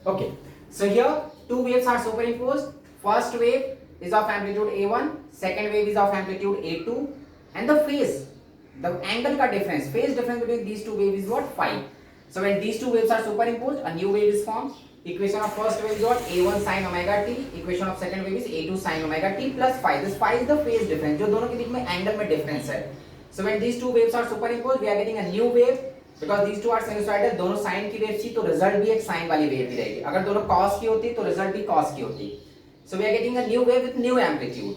Okay, so here two waves are superimposed. First wave is of amplitude a1, second wave is of amplitude a2, and the phase, the angle ka difference, phase difference between these two waves is what? Phi. So when these two waves are superimposed, a new wave is formed. Equation of first wave is what? A1 sin omega t. Equation of second wave is A2 sin omega t plus phi. This phi is the phase difference, जो दोनों के बीच में angle में difference है. So when these two waves are superimposed, we are getting a new wave. Because these two are sinusoidal, दोनों sign की wave थी तो रिजल्ट भी एक साइन वाली वेव ही रहेगी. अगर दोनों कॉस की होती तो रिजल्ट भी कॉस की होती. So we are getting a new wave with new amplitude,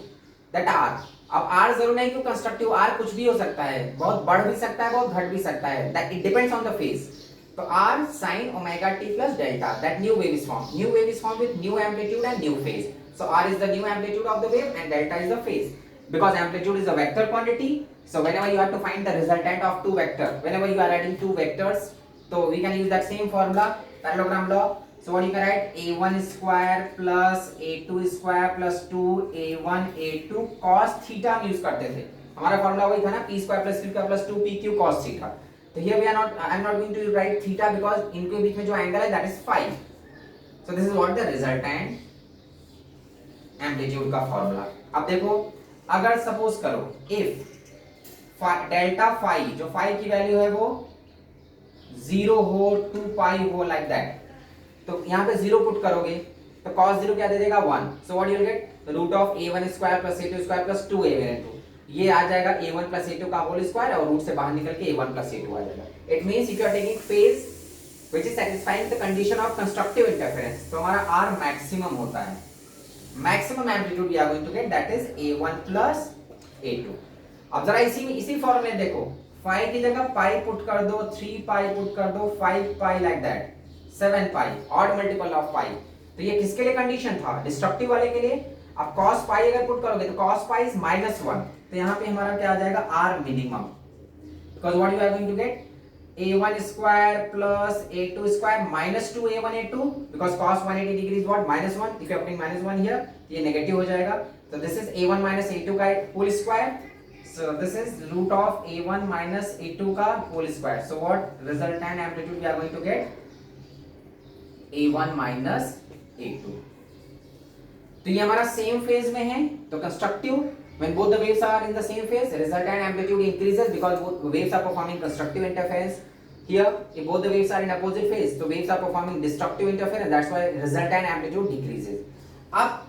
that are. अब आर जरूर नहीं कि कंस्ट्रक्टिव आर कुछ भी हो सकता है, बहुत बढ़ भी सकता है, बहुत घट भी सकता है. That it depends on the phase. तो R sine omega t plus delta, that new wave is form. New wave is form with new amplitude and new phase. So R is the new amplitude of the wave and delta is the phase. Because amplitude is a vector quantity, so whenever you have to find the resultant of two vector, whenever you are adding two vectors, so we can use that same formula, parallelogram law. So what you can write? A1 square plus A2 square plus 2A1 A2 cos theta हम use करते थे. हमारा formula वही था ना, p square plus q square plus 2pq cos theta. तो here we are not, I am not going to write theta because इनके बीच में जो एंगल है that is phi. So this is what the resultant amplitude का formula. अब देखो, अगर suppose करो इफ डेल्टा फाई, जो फाई की वैल्यू है वो 0 हो, 2 पाई हो, लाइक दैट, तो यहाँ पे 0 पुट करोगे तो cos 0 क्या दे देगा? 1. So what you will get? Root of a1 square plus a2 square plus 2a2. ये आ जाएगा a1 प्लस a2 का होल स्क्वायर और रूट से बाहर निकल के a1 प्लस a2 आ जाएगा. It means if you are taking phase which is satisfying the condition of constructive interference, तो हमारा r मैक्सिमम होता है. Maximum amplitude we are going to get, that is a1 plus a2. अब जरा इसी फॉर्मूले देखो, फाई की जगह पाई पुट कर दो, 3 पाई पुट कर दो, 5 pi, like that, 7 pi, odd multiple of pi. तो ये किसके लिए कंडीशन था? डिस्ट्रक्टिव वाले के लिए. अब cos पाई अगर पुट करोगे तो cos पाई इज -1, तो यहाँ पे हमारा क्या आ जाएगा? r minimum. Because what you are going to get? a1 square plus a2 square minus 2a1 a2, because cos 180 degree is what? -1. if you are putting -1 here, ये नेगेटिव हो जाएगा. तो this is a1 minus a2 का whole square. So this is root of a1 minus a2 का whole square. So what resultant amplitude we are going to get? a1 minus a2. तो ये हमारा same phase में है, तो constructive, when both the waves are in the same phase, resultant amplitude increases because both waves are performing constructive interference. Here, if both the waves are in opposite phase, so waves are performing destructive interference. That's why resultant amplitude decreases. अब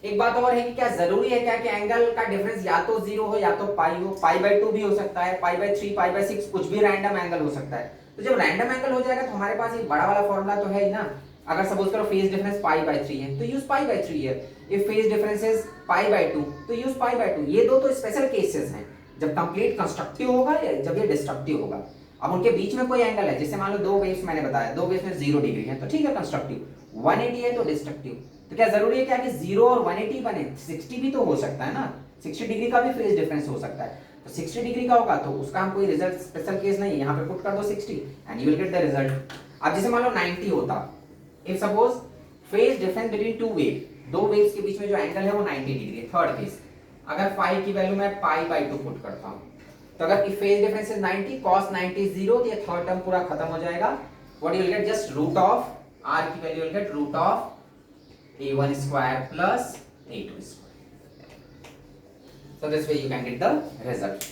एक बात और है कि क्या जरूरी है क्या कि एंगल का डिफरेंस या तो 0 हो या तो पाई हो? पाई बाय 2 भी हो सकता है, पाई बाय 3, पाई बाय 6, कुछ भी रैंडम एंगल हो सकता है. तो जब रैंडम एंगल हो जाएगा तो हमारे पास एक बड़ा वाला फॉर्मूला तो है ही ना. अगर सपोज करो फेज डिफरेंस पाई बाय 3 है तो यूज पाई बाय 3 है. If phase difference is pi by 2 तो यूज पाई बाय 2. ये दो तो स्पेशल केसेस हैं जब कंप्लीट कंस्ट्रक्टिव होगा या जब ये डिस्ट्रक्टिव होगा. अब उनके बीच में कोई एंगल है, जैसे मान लो दो वेव्स मैंने बताया, दो वेव्स में 0 डिग्री है तो ठीक है कंस्ट्रक्टिव, 180 है तो डिस्ट्रक्टिव. तो क्या जरूरी है क्या कि 0 और 180 बने? 60 भी तो हो सकता है ना, 60 डिग्री का भी फेज डिफरेंस हो सकता है. तो 60 डिग्री का होगा तो उसका हम कोई रिजल्ट स्पेशल केस नहीं है, यहाँ पे पुट कर दो 60 and you will get the result. अब जैसे मान लो 90 होता, if suppose phase difference between two wave, दो वेव्स के बीच में जो एंगल है वो 90 डिग्री है, थर्ड केस. अगर फाई की वैल्यू मैं पाई बाय 2 पुट करता हूं तो अगर if phase difference is 90, cos 90 is 0, तो ये थर्ड टर्म पूरा खत्म हो जाएगा. What you will get? Just root of r की value will get root of a1 square plus a2 square. So this way you can get the result.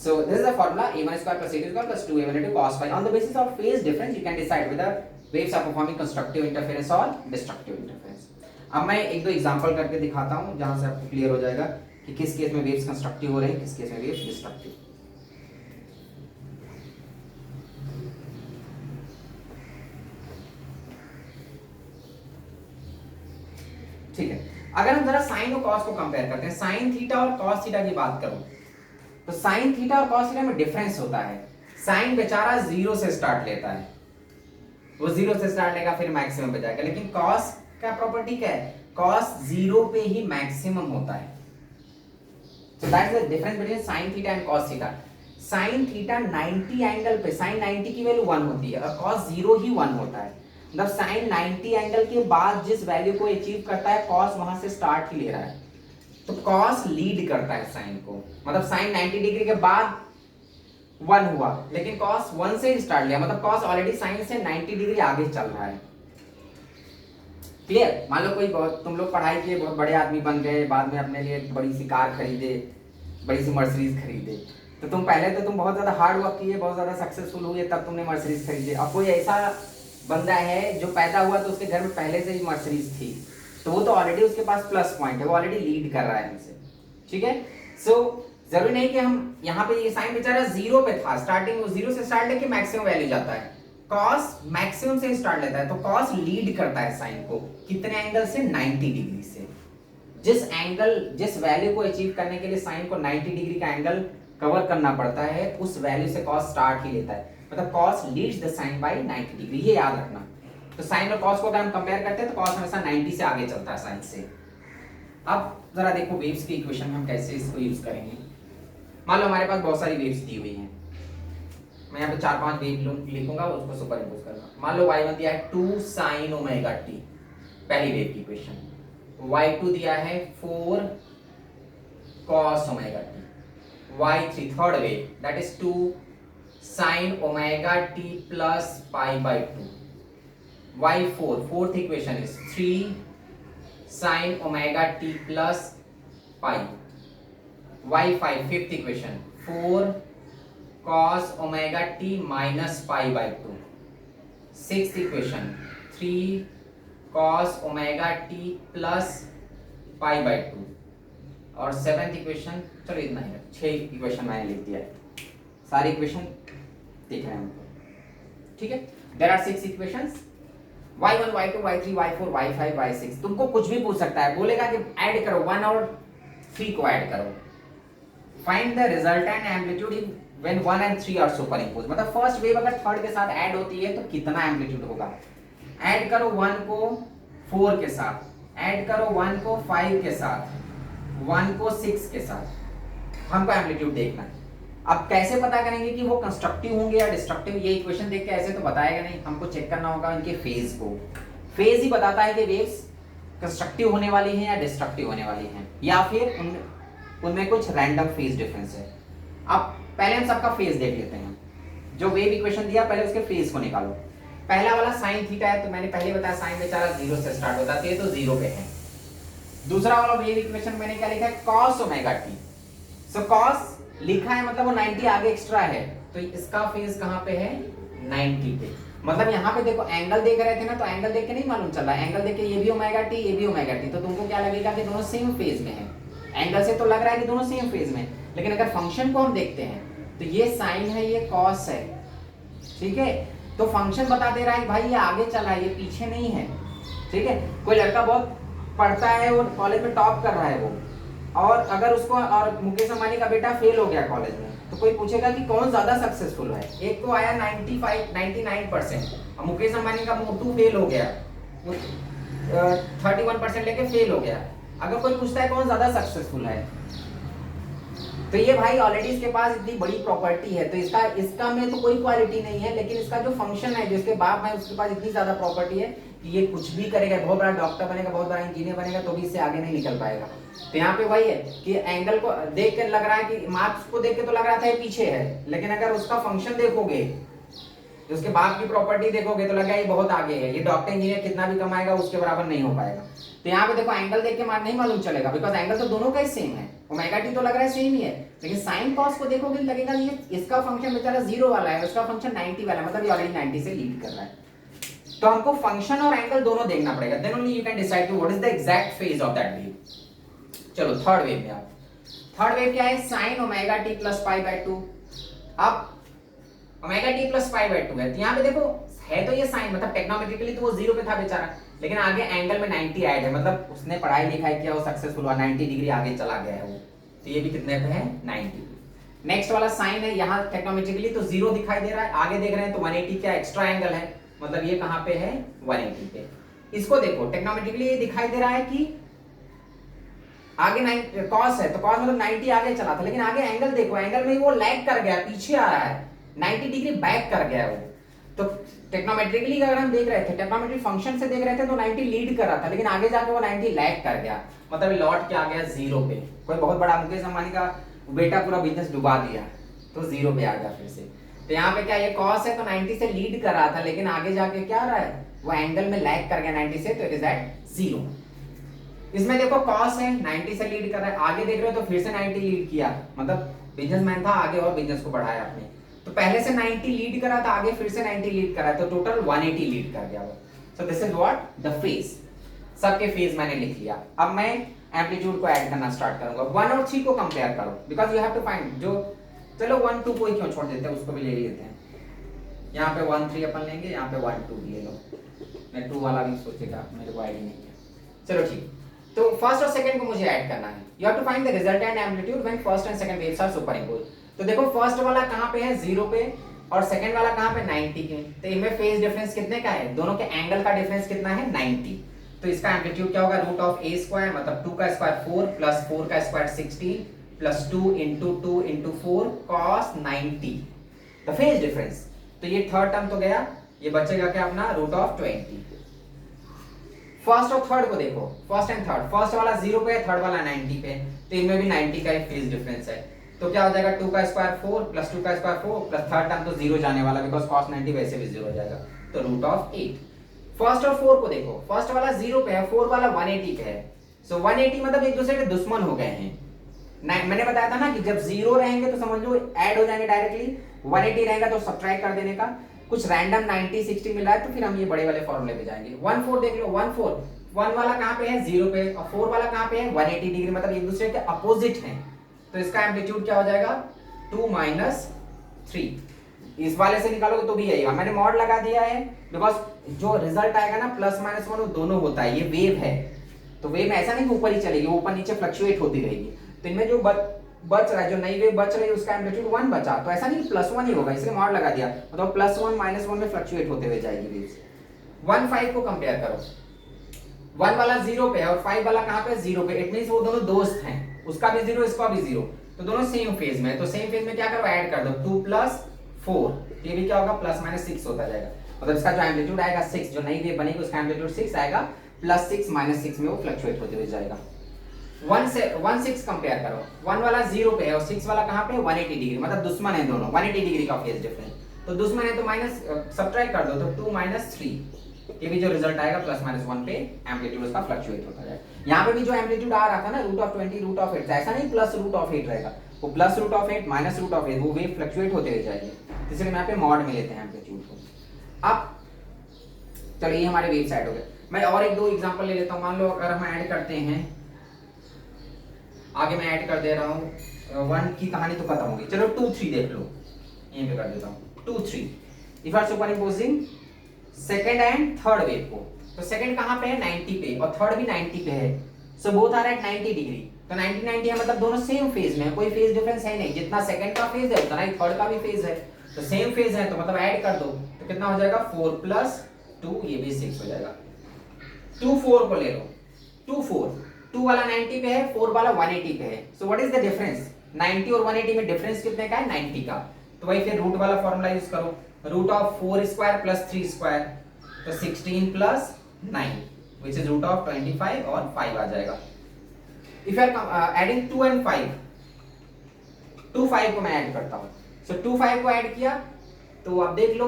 So this is the formula, a1 square plus a2 square plus 2a1 a2 cos phi. On the basis of phase difference you can decide whether waves are performing constructive interference or destructive interference. अब मैं एक दो example करके दिखाता हूं जहां से आपको क्लियर हो जाएगा कि किस केस में वेव्स कंस्ट्रक्टिव हो रहे हैं, किस केस में वेव्स डिस्ट्रक्टिव. ठीक है, अगर हम जरा साइन और कॉस को कंपेयर करते हैं, साइन थीटा और कॉस थीटा की बात करूं तो साइन थीटा और कॉस थीटा में डिफरेंस होता है. साइन बेचारा 0 से स्टार्ट लेता है, वो 0 से स्टार्ट लेगा फिर मैक्सिमम पे जाएगा, लेकिन कॉस का प्रॉपर्टी क्या है? कॉस 0 पे ही मैक्सिमम होता है. So that is the difference between sine theta and cos theta. Sine theta 90 angle पे, साइन 90 की वैल्यू 1 होती है और कॉस 0 ही 1 होता है. मतलब साइन 90 एंगल के बाद जिस वैल्यू को अचीव करता है कॉस वहां से स्टार्ट ही ले रहा है, तो कॉस लीड करता है साइन को. मतलब साइन 90 डिग्री के बाद 1 हुआ लेकिन कॉस 1 से ही स्टार्ट लिया, मतलब कॉस ऑलरेडी साइन से 90 डिग्री आगे चल रहा है. क्लियर? मान लो कोई बहुत, तुम लोग पढ़ाई किए, बहुत बड़े आदमी बन गए, बाद में अपने लिए बड़ी सी कार खरीदे, बड़ी सी मर्सिडीज खरीदे, तो तुम पहले तो तुम बहुत ज्यादा हार्ड वर्क किए, बहुत ज्यादा सक्सेसफुल हुए, तब तुमने मर्सिडीज खरीदे। अब कोई ऐसा बंदा है जो पैदा हुआ तो उसके घर में पहले से ही मर्सिडीज थी, तो वो तो ऑलरेडी उसके पास प्लस पॉइंट है, वो ऑलरेडी लीड कर रहा है हमसे, ठीक है। सो जरूरी नहीं कि हम यहाँ पे, ये साइन बेचारा जीरो पे था, स्टार्टिंग जीरो से स्टार्ट लेके मैक्सिमम वैल्यू जाता है, कॉस मैक्सिमम से स्टार्ट लेता है, तो कॉस लीड करता है साइन को, कितने एंगल से? 90 डिग्री से। जिस एंगल, जिस वैल्यू को अचीव करने के लिए साइन को 90 डिग्री का एंगल कवर करना पड़ता है, उस वैल्यू से कॉस स्टार्ट ही लेता है, मतलब cos leads the sine by 90 degree, ये याद रखना। तो साइन और कॉस को अगर हम कंपेयर करते हैं तो कॉस हमेशा 90 से आगे चलता है साइन से। अब जरा देखो वेव्स की इक्वेशन में हम कैसे इसको यूज करेंगे। मान लो हमारे पास बहुत सारी वेव्स दी हुई हैं, मैं यहाँ पे 4-5 वेव लिखूंगा, उसको सुपर इम्पोज करना। मान लो y1 दिया है 2 sin ओमेगा t, पहली वेव की इक्वेशन। y2 दिया है 4 cos omega t, y3 third wave that is 2 sin omega t plus pi by 2, y4 fourth equation is 3 sin omega t plus pi, y5 fifth equation 4 cos omega t minus pi by 2, sixth equation 3 cos omega t plus pi by 2, और seventh equation, चलो इतना ही, 6 equation मैंने लिख दिया है, सारी equation दिख रहे हैं हमको, ठीक है। There are 6 equations, y1 y2 y3 y4 y5 y6, तुमको कुछ भी पूछ सकता है, बोलेगा कि ऐड करो 1 और 3 को ऐड करो, find the resultant amplitude when 1 and 3 are superimposed, मतलब फर्स्ट वेव अगर थर्ड के साथ ऐड होती है तो कितना एम्पलीट्यूड होगा। ऐड करो 1 को 4 के साथ, ऐड करो 1 को 5 के साथ, 1 को 6 के साथ, हमको एम्पलीट्यूड देखना है। अब कैसे पता करेंगे कि वो कंस्ट्रक्टिव होंगे या डिस्ट्रक्टिव, ये इक्वेशन देख के ऐसे तो बताएगा नहीं, हमको चेक करना होगा इनके फेज को। फेज ही बताता है कि वेव्स कंस्ट्रक्टिव होने वाली हैं या डिस्ट्रक्टिव होने वाली हैं, या फिर उनमें कुछ रैंडम फेज डिफरेंस है। अब पहले हम सबका फेज देख लेते हैं, जो वेव इक्वेशन दिया पहले उसके फेज को निकालो। पहला वाला साइन थीटा है, तो मैंने पहले बताया साइन बेचारा 0 से स्टार्ट होता है, तो 0 पे है। दूसरा वाला वेव इक्वेशन मैंने क्या लिखा है? cos ओमेगा t, सो cos लिखा है मतलब वो 90 आगे एक्स्ट्रा है, तो इसका फेज कहां पे है? 90 पे। मतलब यहाँ पे देखो एंगल देख रहे थे ना, तो एंगल देख के नहीं मालूम चल रहा है, एंगल देख के ये भी ओमेगा टी, ये भी ओमेगा टी, तो तुमको क्या लगेगा कि दोनों सेम फेज में है। एंगल से तो लग रहा है कि दोनों सेम फेज में, लेकिन अगर फंक्शन को हम देखते हैं तो ये साइन है, ये कॉस है, ठीक है। तो फंक्शन बता दे रहा है भाई ये आगे चला है, ये पीछे नहीं है, ठीक है। कोई लड़का बहुत पढ़ता है और कॉलेज में टॉप कर रहा है वो, और अगर उसको, और मुकेश अंबानी का बेटा फेल हो गया कॉलेज में, तो कोई पूछेगा कि कौन ज्यादा सक्सेसफुल है। एक को आया 99%, और मुकेश अंबानी का मोटू फेल हो गया, 31% लेके फेल हो गया। अगर कोई पूछता है कौन ज्यादा सक्सेसफुल है, तो ये भाई ऑलरेडी इसके पास इतनी बड़ी प्रॉपर्टी है, तो इसका में तो कोई क्वालिटी नहीं है, लेकिन इसका जो फंक्शन है, जो इसके बाप है, उसके पास इतनी ज्यादा प्रॉपर्टी है कि ये कुछ भी करेगा, बहुत बड़ा डॉक्टर बनेगा, बहुत बड़ा इंजीनियर बनेगा, तो भी इससे आगे नहीं निकल पाएगा। तो यहाँ पे वही है कि एंगल को देख के लग रहा है कि मार्क्स को देख के तो लग रहा था ये पीछे है, लेकिन अगर उसका फंक्शन देखोगे, उसके बाप की प्रॉपर्टी देखोगे, तो लगा ये बहुत आगे है, ये डॉक्टर इंजीनियर कितना भी कमाएगा उसके बराबर नहीं हो पाएगा। तो यहाँ पे देखो एंगल देख के नहीं मालूम चलेगा, बिकॉज एंगल तो दोनों का ही सेम है, ओमेगा टी तो लग रहा है सेम ही है, लेकिन साइन कॉस को देखोगे लगेगा ये इसका फंक्शन बेचारा 0 वाला है, उसका फंक्शन 90 वाला है, मतलब ये ऑलरेडी 90 से लीड कर रहा है। तो हमको फंक्शन और एंगल दोनों देखना पड़ेगा, then only you can decide what is the exact phase of that wave. चलो थर्ड वेव में आओ। थर्ड वेव क्या है? Sine omega t plus pi by 2। अब omega t plus pi by 2 है, तो यहाँ पे देखो है तो ये साइन, मतलब टेक्नोमेट्रिकली तो वो 0 पे था बेचारा, लेकिन आगे एंगल में 90 ऐड है, मतलब उसने पढ़ाई लिखाई किया, वो सक्सेसफुल हुआ, 90 डिग्री आगे चला गया है वो, तो ये भी कितने पे है? 90। नेक्स्ट वाला साइन है, यहाँ टेक्नोमेट्रिकली तो 0 दिखाई दे रहा है, आगे देख रहे हैं तो 180 क्या एक्स्ट्रा एंगल है, मतलब ये कहां पे है? 180 पे। इसको देखो टेक्नोमेट्रिकली ये दिखाई दे रहा है कि आगे cos है, तो cos मतलब 90 आगे चला था, लेकिन आगे एंगल देखो, एंगल में वो लैग कर गया, पीछे आ रहा है, 90 डिग्री बैक कर गया वो। तो टेक्नोमेट्रिकली अगर हम देख रहे थे, टेक्नोमेट्रिक फंक्शन से देख रहे थे तो 90 लीड कर रहा था, लेकिन आगे जाके वो 90 लैग कर गया, मतलब लौट के आ गया 0 पे। कोई बहुत बड़ा मुकेश अंबानी का बेटा पूरा बिजनेस डुबा दिया, तो 0 पे आ गया फिर से। तो यहाँ पे क्या ये कॉस है तो 90 से लीड कर रहा था, लेकिन आगे जाके क्या रहा है, वो एंगल में लैग कर गया 90 से, तो इट इज एट 0। इसमें देखो कॉस है 90 से लीड कर रहा है, आगे देख रहे हो तो फिर से 90 लीड किया, मतलब बिजनेसमैन था आगे और बिजनेस को बढ़ाया आपने। तो पहले से 90 लीड करा था, आगे फिर से 90 लीड करा, तो टोटल 180 लीड कर गया वो। So this is what the phase. सबके फेज मैंने लिख लिया। अब मैं एम्पलीट्यूड को ऐड करना स्टार्ट करूंगा। 1 और 3 को कंपेयर करो, because you have to find जो, चलो 1 2 को ही क्यों छोड़ देते हैं, उसको भी ले लेते हैं। यहाँ पे 1 3 अपन लेंगे, यहाँ पे 1 2 ले लो। मैं 2 वाला भी सोचेगा, मेरे को आईडी नहीं है। चलो ठीक, तो फर्स्ट और सेकंड को मुझे ऐड करना है। You have to find the resultant amplitude when first and second waves are superimposed. तो देखो फर्स्ट वाला कहां पे है 0 पे, और सेकंड वाला कहां पे 90 के। तो इनमें फेज डिफरेंस कितने का है, दोनों के एंगल का डिफरेंस कितना है 90। तो इसका एम्पलीट्यूड क्या होगा, रूट ऑफ a स्क्वायर मतलब 2 का स्क्वायर 4 प्लस 4 का square 16 plus 2 into 2 into 4 cos 90 the phase difference. तो ये थर्ड टर्म तो गया, ये बचेगा क्या अपना रूट ऑफ 20। फर्स्ट और थर्ड को देखो, फर्स्ट एंड थर्ड, फर्स्ट वाला 0 पे है, थर्ड वाला 90 पे, तो इनमें भी 90 का एक फेज डिफरेंस है। तो क्या हो जाएगा 2 का स्क्वायर 4 प्लस 2 का स्क्वायर 4 प्लस थर्ड टर्म तो 0 जाने वाला, बिकॉज़ cos 90 वैसे भी 0 हो जाएगा, तो रूट ऑफ 8। फर्स्ट और 4 को देखो, फर्स्ट वाला 0 पे है, 4 वाला 180 पे है। सो 180 मतलब एक दूसरे के दुश्मन हो गए हैं। मैंने बताया था ना कि जब 0 रहेंगे तो समझ लो ऐड हो जाएंगे डायरेक्टली, 180 रहेगा तो सब्ट्रैक्ट कर देने का। कुछ रैंडम 90 60 मिल रहा है तो फिर हम ये बड़े वाले फॉर्मूले पे जाएंगे। 1 4 देख लो, 1 4 1 वाला कहां पे है 0 पे, और 4 वाला कहां पे है 180 डिग्री, मतलब एक दूसरे के अपोजिट हैं। तो इसका एम्पलीट्यूड क्या हो जाएगा 2 - 3। इस वाले से निकालोगे तो भी आएगा, मैंने मॉड लगा दिया है बिकॉज जो रिजल्ट आएगा ना +-1 वो दोनों होता है, ये वेव है। तो वेव में ऐसा नहीं कि ऊपर ही चलेगी, ऊपर नीचे फ्लक्चुएट होती रहेगी। तो इनमें जो बच रहा है, जो नई वेव बच रही है उसका एम्पलीट्यूड 1 बचा, तो ऐसा नहीं +1 ही होगा, इसलिए मॉड लगा दिया, मतलब +1 -1 में फ्लक्चुएट होते हुए जाएगी वेव्स। 1 5 को कंपेयर करो, 1 वाला 0 पे है और 5 वाला कहां पे 0 पे, इट मींस वो दोनों दोस्त हैं, उसका भी 0 इसका भी 0, तो दोनों सेम फेज में है। तो सेम फेज में क्या करो ऐड कर दो, 2 + 4, ये भी क्या होगा +-6 होता जाएगा, मतलब इसका जो एम्पलीट्यूड आएगा 6, जो नई वेव बनेगी उसका एम्पलीट्यूड 6 आएगा, +6 -6 में वो फ्लक्चुएट होते हुए जाएगा। 1 से 1 6 कंपेयर करो, 1 वाला 0 पे है और 6 वाला कहां पे 180 डिग्री, मतलब दुश्मन है दोनों, 180 डिग्री का फेज डिफरेंस। तो दुश्मन है तो माइनस सब्ट्रैक्ट कर दो, तो 2 - 3, ये भी जो रिजल्ट आएगा +-1 पे एम्पलीट्यूड उसका फ्लक्चुएट होता जाएगा। यहाँ पे भी जो एम्पलीट्यूड आ रहा था ना √20 √8, ऐसा नहीं +√8 रहेगा, वो +√8 -√8 वो वेव फ्लक्चुएट होते हुए जाएगी, इसलिए यहाँ पे मॉड में लेते हैं एम्पलीट्यूड को। अब चलिए ये हमारे वेव साइड हो गए। मैं और एक दो एग्जांपल ले लेता हूँ। मान लो अगर हम ऐड करते हैं, आगे मैं ऐड कर दे रहा हूँ, 1 की कहानी तो खत्म होगी, चलो 2 3 देख लो, यहीं पे कर देता हूँ 2 3। If R superimposing second and third wave को, तो सेकंड कहां पे है 90 पे और थर्ड भी 90 पे है, so both are at 90 degree. तो 90 90 है मतलब दोनों सेम फेज में है, कोई फेज डिफरेंस है नहीं, जितना सेकंड का फेज है उतना ही थर्ड का भी फेज है, तो सेम फेज है, तो मतलब ऐड कर दो तो कितना हो जाएगा 4 + 2, ये भी 6 हो जाएगा। 2 4 को ले लो, 2 4, 2 वाला 90 पे है, 4 वाला 180 पे है, so what is the difference, 90 और 180 में डिफरेंस कितने का है 90 का। तो वही फिर रूट वाला फॉर्मूला यूज करो, √4² + 3², तो 16 + 9 which is √25 और 5 आ जाएगा। If you are adding 2 and 5, 2 5 को मैं ऐड करता हूँ, so 2 5 को ऐड किया तो आप देख लो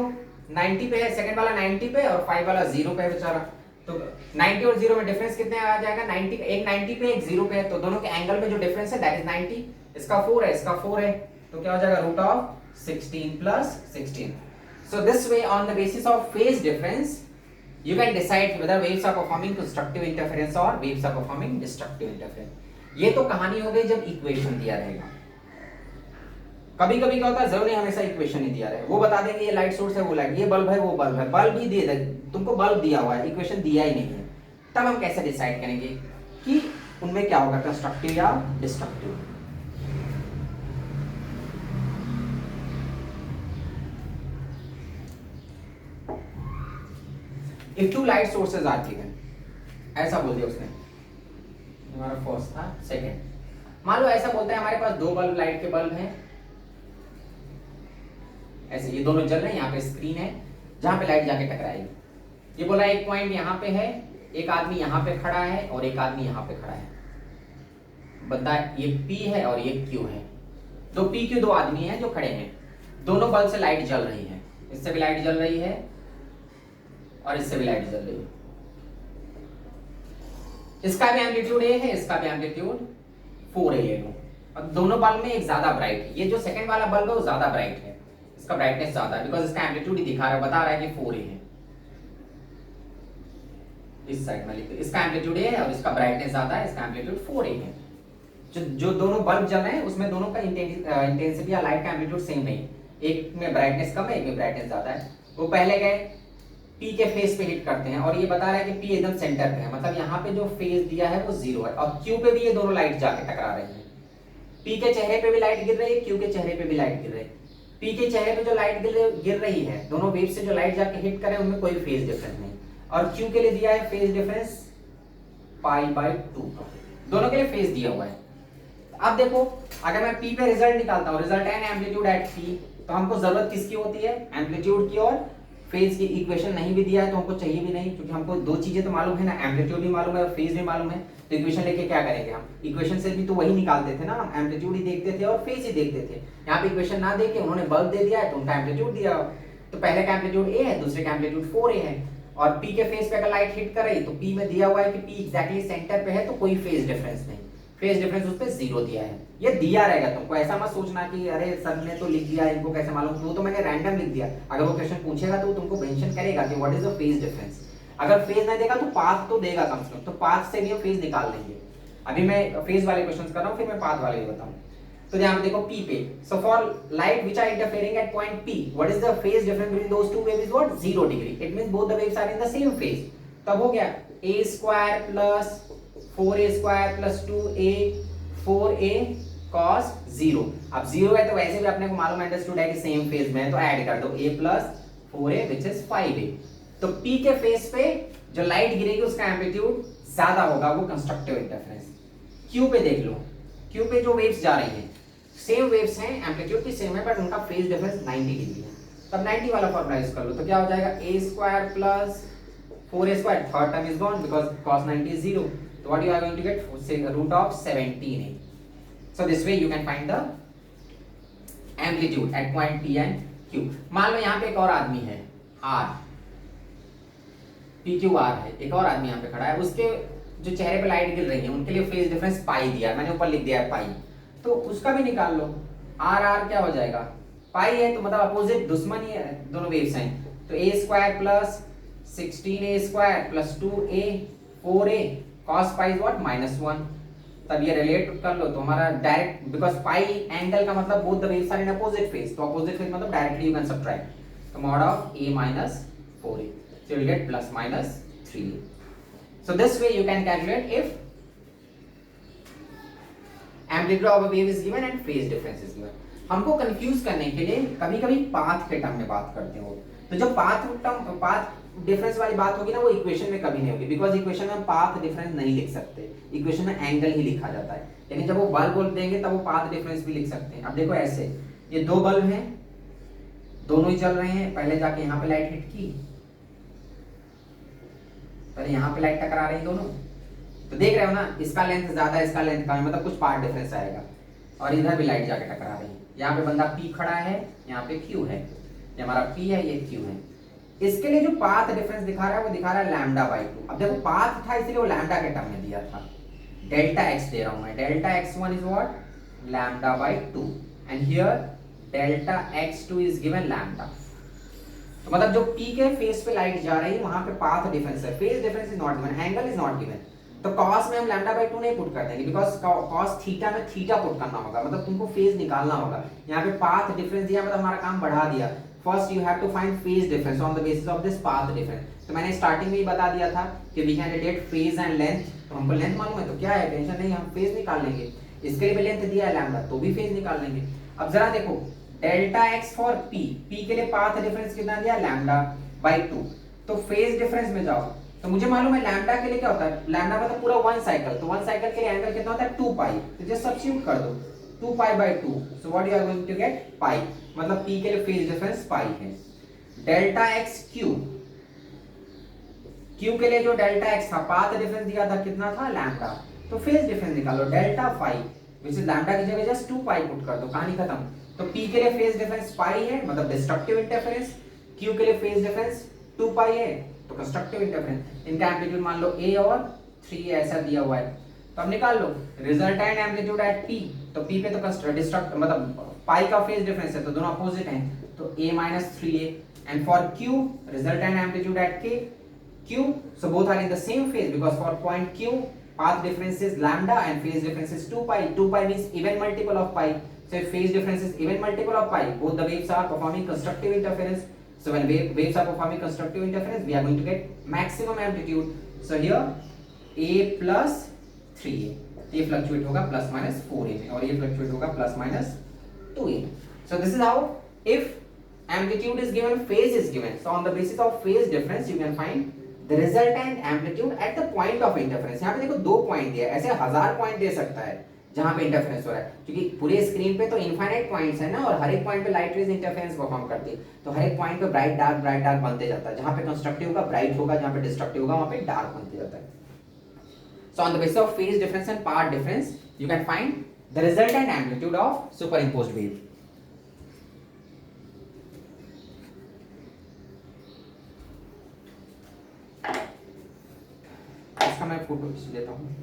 90 पे है, सेकंड वाला 90 पे और 5 वाला 0 पे है बेचारा, तो 90 और 0 में डिफरेंस कितने आ जाएगा 90, एक 90 पे एक 0 पे है, तो दोनों के एंगल में जो डिफरेंस है दैट इज 90, इसका 4 है इसका 4 है, तो क्या हो जाएगा √16 + 16। So this way, on the basis of phase difference, you can decide whether waves are performing constructive interference or waves are performing destructive interference। ये तो कहानी हो गई जब इक्वेशन दिया रहेगा। कभी कभी क्या होता है जरूर नहीं हमेशा इक्वेशन ही दिया रहे, वो बता देंगे ये लाइट सोर्स है वो लाइट, ये बल्ब है वो बल्ब है, बल्ब ही दे दे, तुमको बल्ब दिया हुआ है, इक्वेशन दिया ही नहीं है, तब हम कैसे डिसाइड करेंगे कि उनमें क्या होगा कंस्ट्रक्टिव या destructive. If two light sources are given, ऐसा बोल दिया उसने, हमारा फर्स्ट था, सेकंड मान लो ऐसा बोलता है हमारे पास 2 बल्ब लाइट के बल्ब हैं, ऐसे ये दोनों जल रहे हैं, यहाँ पे स्क्रीन है जहां पे लाइट जाके टकराएगी। ये बोला एक पॉइंट यहाँ पे है, एक आदमी यहाँ पे खड़ा है और एक आदमी यहाँ पे खड़ा है, बता ये P है और ये Q है, तो P Q 2 आदमी हैं जो खड़े हैं। दोनों बल्ब से लाइट जल रही है, इससे भी लाइट जल रही है और इससे भी लाइट जल रही है। इसका भी एम्पलीट्यूड ए है, इसका भी एम्पलीट्यूड 4a ले लो। अब दोनों बल्ब में एक ज्यादा ब्राइट है, ये जो सेकंड वाला बल्ब है वो ज्यादा ब्राइट है, इसका ब्राइटनेस ज्यादा है, बिकॉज इसका एम्पलीट्यूड ही दिखा रहा है, बता रहा है कि 4a है। इस साइड में लिखते, इसका एम्पलीट्यूड ए है और इसका ब्राइटनेस ज्यादा है, इसका एम्पलीट्यूड 4a है। जो दोनों बल्ब जल रहे हैं उसमें दोनों का इंटेंसिटी या लाइट का एम्पलीट्यूड सेम नहीं, एक में ब्राइटनेस कम है, एक में ब्राइटनेस ज्यादा है। वो पहले गए P के फेस पे हिट करते हैं और ये बता रहा है कि P एकदम सेंटर पे है, मतलब यहाँ पे जो फेस दिया है वो 0 है, और Q पे भी ये दोनों लाइट जाके टकरा रही है। P के चेहरे पे भी लाइट गिर रही है, Q के चेहरे पे भी लाइट गिर रही है। P के चेहरे पे जो लाइट गिर रही है, दोनों वेव से जो लाइट जाके हिट करे उनमें कोई फेज डिफरेंस नहीं, और Q के लिए दिया है फेज डिफरेंस π/2, दोनों के लिए फेज दिया हुआ है। अब देखो अगर मैं P पे रिजल्ट निकालता हूँ, रिजल्ट है एम्पलीट्यूड एट P, तो हमको जरूरत किसकी होती है, एम्पलीट्यूड की, और फेज की इक्वेशन नहीं भी दिया है तो हमको चाहिए भी नहीं, क्योंकि हमको दो चीजें तो मालूम है ना, एम्पलीट्यूड भी मालूम है और फेज भी मालूम है। तो इक्वेशन लेके क्या करेंगे हम, इक्वेशन से भी तो वही निकालते थे ना, हम एम्पलीट्यूड ही देखते थे और फेज ही देखते थे। यहाँ पे इक्वेशन ना देके उन्होंने बल्ब दे दिया है तो उनका एम्पलीट्यूड दिया, तो पहले का एम्पलीट्यूड ए है, दूसरे का एम्पलीट्यूड 4a है, और P के फेस पे अगर लाइट हिट कर रही तो P में दिया हुआ है कि P एग्जैक्टली सेंटर पे है, तो कोई फेज डिफरेंस नहीं, फेज डिफरेंस उस पे 0 दिया है। ये दिया रहेगा तुमको, ऐसा मत सोचना कि अरे सर ने तो लिख दिया, इनको कैसे मालूम, वो तो मैंने रैंडम लिख दिया। अगर वो क्वेश्चन पूछेगा तो तुमको मेंशन करेगा कि what is the phase difference, अगर फेज नहीं देगा तो पाथ तो देगा कम से कम, तो पाथ से भी हम फेज निकाल लेंगे। अभी मैं फेज वाले क्वेश्चंस कर रहा हूं, फिर मैं पाथ वाले भी बताऊं। तो यहां पे देखो P पे, so for light which are interfering at point P, what is the phase difference between those two waves is what, 0 degree, it means both the waves are in the same phase. तब हो गया a² plus 4a² plus 2a 4a cos 0। अब 0 है तो वैसे भी अपने को मालूम अंडरस्टूड है कि सेम फेज में है, तो ऐड कर दो a plus 4a which is 5a। तो P के फेस पे जो लाइट गिरेगी उसका एम्पलीट्यूड ज्यादा होगा, वो कंस्ट्रक्टिव इंटरफेरेंस। Q पे देख लो, Q पे जो वेव्स जा रही हैं सेम वेव्स हैं, एम्पलीट्यूड भी सेम है, बट उनका फेज डिफरेंस 90 डिग्री है। तब 90 वाला फॉर्मूला यूज कर लो, तो क्या हो जाएगा a² plus 4a², third term is gone because cos 90 is 0, so what you are going to get, say root of 17a। so this way you can find the amplitude at point P and Q। मान लो यहाँ पे एक और आदमी है R, PQR है, एक और आदमी यहाँ पे खड़ा है, उसके जो चेहरे पे लाइट गिर रही है उनके लिए फेज डिफरेंस पाई दिया है, मैंने ऊपर लिख दिया है पाई, तो उसका भी निकाल लो। R क्या हो जाएगा, पाई है तो मतलब अपोजिट दुश्मन ही है, दोनों वेव्स हैं, तो a² plus 16a² plus 2a 4a cos pi is what, -1। तब ये रिलेट कर लो तो हमारा डायरेक्ट, बिकॉज पाई एंगल का मतलब both the waves are in opposite phase, तो अपोजिट फेज मतलब डायरेक्टली यू कैन सब्ट्रैक्ट, तो mod of a minus 4a, so you will get plus minus 3a। so this way you can calculate if amplitude of a wave is given and phase difference is given। हमको confuse करने के लिए कभी-कभी path के term में बात करते हो, तो जब पाथ डिफरेंस वाली बात होगी ना, वो इक्वेशन में कभी नहीं होगी, बिकॉज इक्वेशन में पाथ डिफरेंस नहीं लिख सकते, इक्वेशन में एंगल ही लिखा जाता है, लेकिन जब वो बल्ब देंगे तब वो पाथ डिफरेंस भी लिख सकते हैं। अब देखो ऐसे, ये दो बल्ब हैं, दोनों ही चल रहे हैं, पहले जाके यहाँ पे लाइट हिट की, पहले यहाँ पे लाइट टकरा रही दोनों, तो देख रहे हो ना, इसका लेंथ ज्यादा है, इसका लेंथ कम है, मतलब कुछ पाथ डिफरेंस आएगा, और इधर भी लाइट जाके टकरा रही है। यहाँ पे बंदा P खड़ा है, यहाँ पे Q है, ये हमारा P है, ये Q है। इसके लिए जो पाथ डिफरेंस दिखा रहा है वो दिखा रहा है λ/2। अब देखो पाथ था इसलिए वो लैम्डा के टर्म में दिया था, डेल्टा x दे रहा हूं मैं, delta x1 is what, λ/2, and here delta x2 is given lambda. तो मतलब जो P के फेस पे लाइट जा रही है वहां पे पाथ डिफरेंस है, phase difference is not given, angle is not given, तो cos में हम λ/2 नहीं पुट कर देंगे, बिकॉज cos थीटा में थीटा पुट करना होगा, मतलब तुमको फेज निकालना होगा। यहाँ पे पाथ डिफरेंस दिया मतलब हमारा काम बढ़ा दिया। First you have to find phase difference on the basis of this path difference. तो मैंने स्टार्टिंग में ही बता दिया था कि we can relate phase and length, तो हमको लेंथ मालूम है तो क्या है, टेंशन नहीं, हम फेज निकाल लेंगे। इसके लिए भी लेंथ दिया है लैम्डा, तो भी फेज निकाल लेंगे। अब जरा देखो डेल्टा x फॉर p के लिए पाथ डिफरेंस कितना दिया, λ/2, तो फेज डिफरेंस में जाओ तो मुझे मालूम है लैम्डा के लिए क्या होता है, लैम्डा मतलब पूरा वन साइकिल, तो वन साइकिल के लिए एंगल कितना होता है 2 पाई, तो जस्ट सब्स्टिट्यूट कर दो 2 pi/2, so what you are going to get pi, मतलब p के लिए फेज डिफरेंस पाई है। डेल्टा x q के लिए जो डेल्टा x था पाथ डिफरेंस दिया था कितना था, लैम्डा, तो फेज डिफरेंस निकालो delta phi, which is lambda की जगह जस्ट 2 पाई पुट कर दो, कहानी खत्म। तो P के लिए फेज डिफरेंस पाई है, मतलब डिस्ट्रक्टिव इंटरफेरेंस, Q के लिए फेज डिफरेंस 2 पाई है, तो कंस्ट्रक्टिव इंटरफेरेंस। इनका एम्पलीट्यूड मान लो A और 3 ऐसा दिया हुआ है, तो अब निकाल लो रिजल्टेंट एम्पलीट्यूड एट P, तो P पे तो डिस्ट्रक्ट मतलब पाई का फेज डिफरेंस है, तो दोनों अपोजिट हैं, तो A minus 3A, and for Q resultant amplitude at Q, so both are in the same phase because for point Q path difference is lambda and phase difference is 2 pi. 2 pi means even multiple of pi, so if phase difference is even multiple of pi, both the waves are performing constructive interference. So when waves are performing constructive interference, we are going to get maximum amplitude. So here A plus 3A, ये fluctuate होगा plus minus 4A में, और ये fluctuate होगा plus minus 2A. So this is how, if amplitude is given, phase is given, so on the basis of phase difference you can find the resultant amplitude at the point of interference. यहाँ पे देखो 2 point दिया है, ऐसे 1000 point दे सकता है जहाँ पे इंटरफेरेंस हो रहा है, क्योंकि पूरे स्क्रीन पे तो इनफाइनाइट पॉइंट्स है ना, और हर एक पॉइंट पे लाइट रेज इंटरफेरेंस परफॉर्म करती है, तो हर एक पॉइंट पे ब्राइट डार्क बनते जाता है, जहाँ पे कंस्ट्रक्टिव होगा ब्राइट होगा, जहाँ पे डिस्ट्रक्टिव होगा वहाँ पे डार्क बनते जाता है. So on the basis of phase difference and path difference you can find the resultant amplitude of superimposed wave. इसका मैं फोटो खींच लेता हूँ.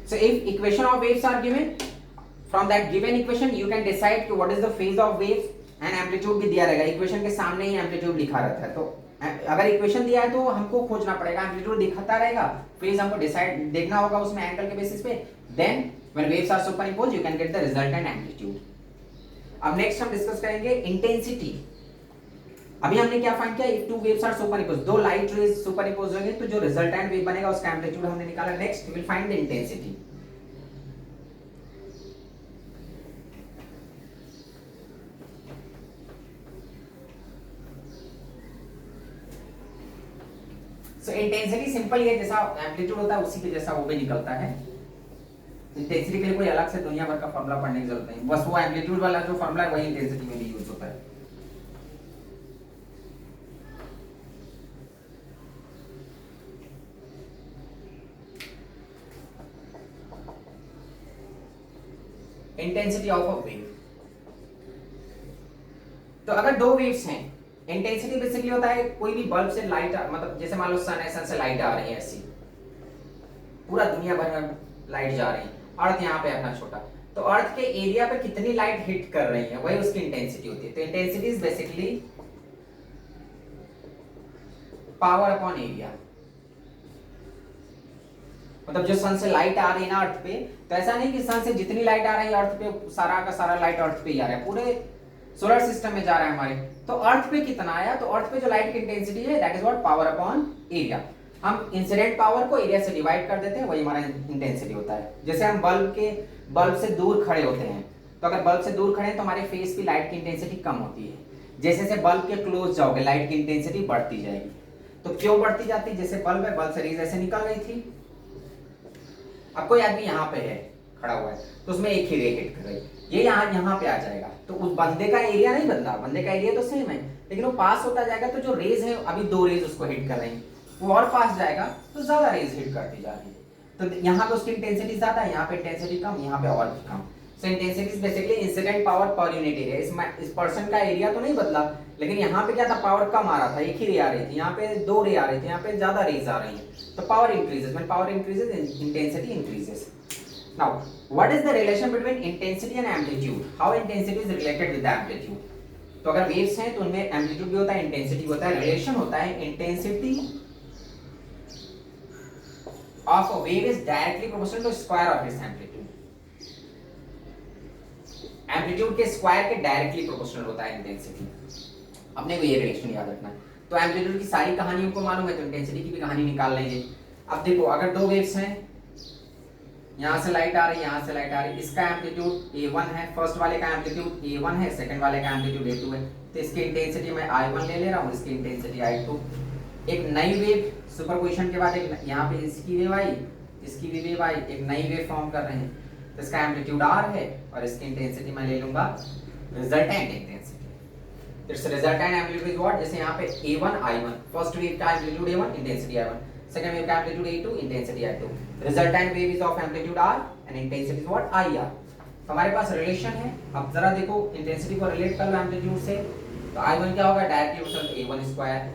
So if equation of waves are given, from that given equation you can decide कि what is the phase of waves and amplitude भी दिया रहेगा. Equation के सामने ही एम्पलीट्यूड लिखा रहता है, तो अगर इक्वेशन दिया है तो हमको खोजना पड़ेगा, एम्पलीट्यूड दिखाता रहेगा, फेज हमको डिसाइड देखना होगा उसमें एंगल के बेसिस पे. Then when waves are superimposed you can get the resultant amplitude. अब नेक्स्ट हम डिस्कस करेंगे इंटेंसिटी. अभी हमने क्या फाइंड किया, if two waves are superimposed, दो लाइट रेज सुपरइम्पोज होंगे तो जो रिजल्टेंट वेव बनेगा उसका एम्पलीट्यूड हमने निकाला. Next we will find the intensity. So intensity simple है, जैसा एम्पलीट्यूड होता है उसी के जैसा वो भी निकलता है. इंटेंसिटी के लिए कोई अलग से दुनिया भर का फॉर्मूला पढ़ने की जरूरत नहीं, बस वो एम्पलीट्यूड वाला जो फॉर्मूला है वही इंटेंसिटी में भी यूज होता है. Intensity of a wave. तो अगर दो वेव्स हैं, इंटेंसिटी बेसिकली होता है कोई भी बल्ब से लाइट, मतलब जैसे मान लो सन है, सन से लाइट आ रही है, ऐसी पूरा दुनिया भर में लाइट जा रही है, अर्थ यहाँ पे अपना छोटा, तो अर्थ के एरिया पे कितनी लाइट हिट कर रही है वही उसकी इंटेंसिटी होती है. तो intensity is basically power upon area. मतलब जो सन से लाइट आ रही है ना अर्थ पे, तो ऐसा नहीं कि सन से जितनी लाइट आ रही है अर्थ पे सारा का सारा लाइट अर्थ पे ही आ रहा है, पूरे सोलर सिस्टम में जा रहा है हमारे, तो अर्थ पे कितना आया, तो अर्थ पे जो लाइट की इंटेंसिटी है that is what power upon area. हम इंसिडेंट पावर को एरिया से डिवाइड कर देते हैं, वही हमारा इंटेंसिटी होता है. जैसे हम बल्ब से दूर खड़े होते हैं, तो अगर बल्ब से दूर खड़े हैं तो हमारे फेस की लाइट की इंटेंसिटी कम होती है. जैसे जैसे बल्ब के क्लोज जाओगे लाइट की इंटेंसिटी बढ़ती जाएगी. तो क्यों बढ़ती जाती है, जैसे बल्ब है, बल्ब से रेज ऐसे निकल रही थी, अब कोई आदमी यहाँ पे है खड़ा हुआ है तो उसमें एक ही रे हिट कर रही, ये यहाँ पे आ जाएगा, तो उस बंदे का एरिया नहीं बदला, बंदे का एरिया तो सेम है, लेकिन वो पास होता जाएगा, तो जो रेज है अभी 2 रेज उसको हिट कर रही है, वो और पास जाएगा तो ज्यादा रेज हिट करती जा रही है. तो यहाँ पे उसकी इंटेंसिटी ज्यादा है, यहाँ पे इंटेंसिटी कम, यहाँ पे और भी कम. So intensity is basically incident power per unit area. इस पर्सन का एरिया तो नहीं बदला, लेकिन यहाँ पे क्या था, पावर कम आ रहा था, एक ही रे आ रही थी, यहाँ पे 2 रे आ रही थी, यहाँ पे ज्यादा रेज आ रही है, तो power increases. When power increases intensity increases. Now, what is the relation between intensity and amplitude? How intensity is related with the amplitude? तो अगर waves हैं तो उनमें amplitude भी होता है, intensity भी होता है. Relation होता है intensity of a wave is directly proportional to square of its amplitude. Amplitude के square के directly proportional होता है intensity. अपने को ये relation याद रखना है. तो amplitude की सारी कहानियों को मालूम है तो intensity की भी कहानी निकाल लेंगे. अब देखो अगर दो waves हैं, यहाँ से लाइट आ रही है, यहाँ से लाइट आ रही है, इसका एम्पलीट्यूड A1 है, फर्स्ट वाले का एम्पलीट्यूड A1 है, सेकंड वाले का एम्पलीट्यूड A2 है, तो इसकी इंटेंसिटी मैं I1 ले रहा हूँ, इसकी इंटेंसिटी I2। एक नई वेव सुपरपोजिशन के बाद एक यहाँ पे इसकी वेव आई, इसकी भी वेव आई, एक नई वेव फॉर्म कर रहे हैं, तो इसका एम्पलीट्यूड R है और इसकी इंटेंसिटी मैं ले लूंगा resultant intensity. It's resultant amplitude is what, जैसे यहाँ पे A1 I1, फर्स्ट वेव का amplitude A1, intensity I1, second wave का amplitude A2, intensity I2, resultant wave is of amplitude R and intensity is what IR। तो हमारे पास relation है। अब जरा देखो इंटेंसिटी को रिलेट कर लो एम्पलीट्यूड से, तो I1 क्या होगा directly proportional to A1 square,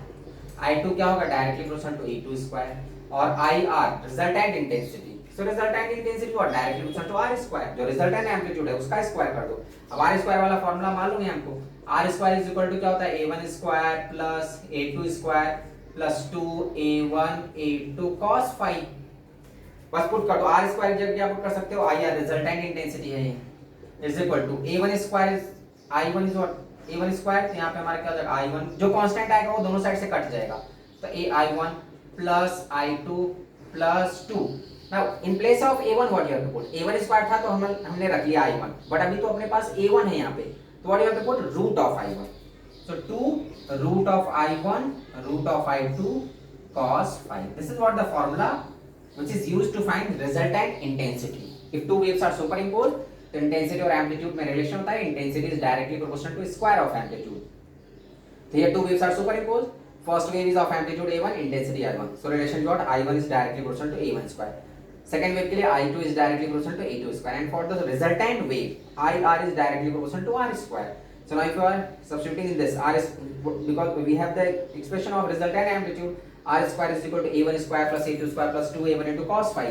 I2 क्या होगा directly proportional to A2 square, और IR resultant intensity, so resultant intensity what directly proportional to R square, जो रिजल्टेंट एम्पलीट्यूड है उसका स्क्वायर कर दो। अब R स्क्वायर वाला फार्मूला मालूम है हमको, R square is equal to क्या होता है A1 square plus A2 square plus 2A1 A2 cos phi। बस पुट कर दो, R स्क्वायर की जगह पुट कर सकते हो IR, रिजल्टेंट इंटेंसिटी है ये, is equal to A1 square is I1 is what A1 square, तो यहाँ पे हमारा क्या हो जाएगा I1, जो कांस्टेंट आएगा वो दोनों साइड से कट जाएगा, तो AI1 plus I2 plus 2। Now in place of A1 what you have to put, A1 square था तो हमने रख लिया I1, बट अभी तो अपने पास A1 है यहाँ पे, तो what you have to put root of I1, so 2 root of I1 root of I2 cos phi। This is what the formula which is used to find resultant intensity। If two waves are superimposed, तो intensity और amplitude में relation होता है, intensity is directly proportional to square of amplitude। तो here two waves are superimposed, first wave is of amplitude A1, intensity I1, so relation is what I1 is directly proportional to A1 square। Second wave के लिए I2 is directly proportional to A2 square, and for the resultant wave IR is directly proportional to R square। So now if you are substituting in this R is, because we have the expression of resultant amplitude, R square is equal to A1 square plus A2 square plus 2A1 into cos phi,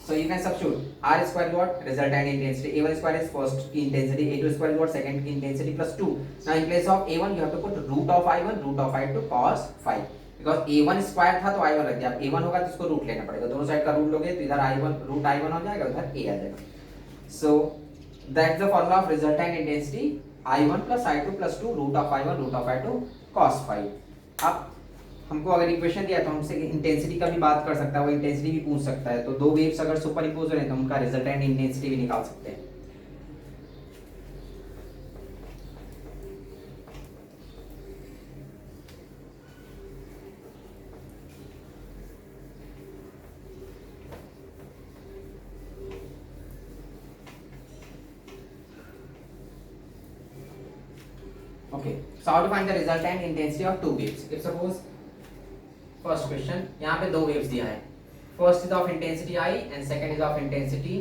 so you can substitute R square is what resultant intensity, A1 square is first intensity, A2 square is what second intensity plus 2। now in place of A1 you have to put root of I1 root of I2 cos phi, because A1 square था तो I1 रख दिया, अब A1 होगा तो इसको root लेना पड़ेगा, दोनों साइड का रूट लोगे तो इधर I1 रूट I1 हो जाएगा, उधर A आ जाएगा। so that's the formula of resultant intensity, I1 plus I2 plus 2 root of I1 root of I2 cos phi। अब हमको अगर इक्वेशन दिया तो हमसे इंटेंसिटी का भी बात कर सकता है, वो इंटेंसिटी भी पूछ सकता है, तो दो वेव्स अगर सुपर इम्पोज हो रहे हैं तो उनका रिजल्टेंट इंटेंसिटी भी निकाल सकते हैं। Okay, so how to find the resultant intensity of two waves? If suppose first question, यहाँ पे दो waves दिया है, first is of intensity I and second is of intensity